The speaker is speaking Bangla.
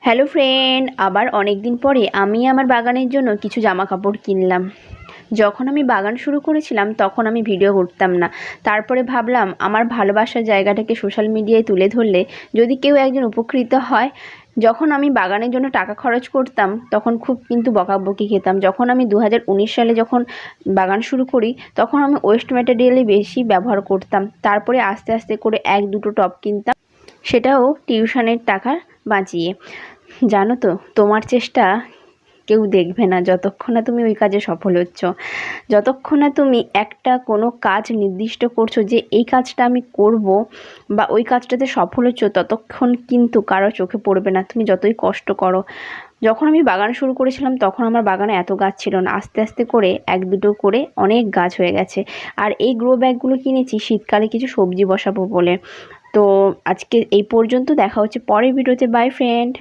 হ্যালো ফ্রেন্ড, আবার অনেক দিন পরে আমি আমার বাগানের জন্য কিছু জামা কাপড় কিনলাম। যখন আমি বাগান শুরু করেছিলাম তখন আমি ভিডিও করতাম না। তারপরে ভাবলাম আমার ভালোবাসার জায়গাটাকে সোশ্যাল মিডিয়ায় তুলে ধরলে যদি কেউ একজন উপকৃত হয়। যখন আমি বাগানের জন্য টাকা খরচ করতাম তখন খুব কিন্তু বকাবকি খেতাম। যখন আমি 2019 সালে যখন বাগান শুরু করি তখন আমি ওয়েস্ট ম্যাটেরিয়ালই বেশি ব্যবহার করতাম। তারপরে আস্তে আস্তে করে এক দুটো টব কিনতাম, সেটাও টিউশনের টাকা বাঁচিয়ে। জানো তো, তোমার চেষ্টা কেউ দেখবে না যতক্ষণ না তুমি ওই কাজে সফল হচ্ছ। যতক্ষণ না তুমি একটা কোনো কাজ নির্দিষ্ট করছো যে এই কাজটা আমি করব বা ওই কাজটাতে সফল হচ্ছ, ততক্ষণ কিন্তু কারো চোখে পড়বে না তুমি যতই কষ্ট করো। যখন আমি বাগান শুরু করেছিলাম তখন আমার বাগানে এত গাছ ছিল না, আস্তে আস্তে করে এক দুটো করে অনেক গাছ হয়ে গেছে। আর এই গ্রো ব্যাগগুলো কিনেছি শীতকালে কিছু সবজি বসাবো বলে। তো আজকে এই পর্যন্ত, দেখা হচ্ছে পরের ভিডিওতে। By friend.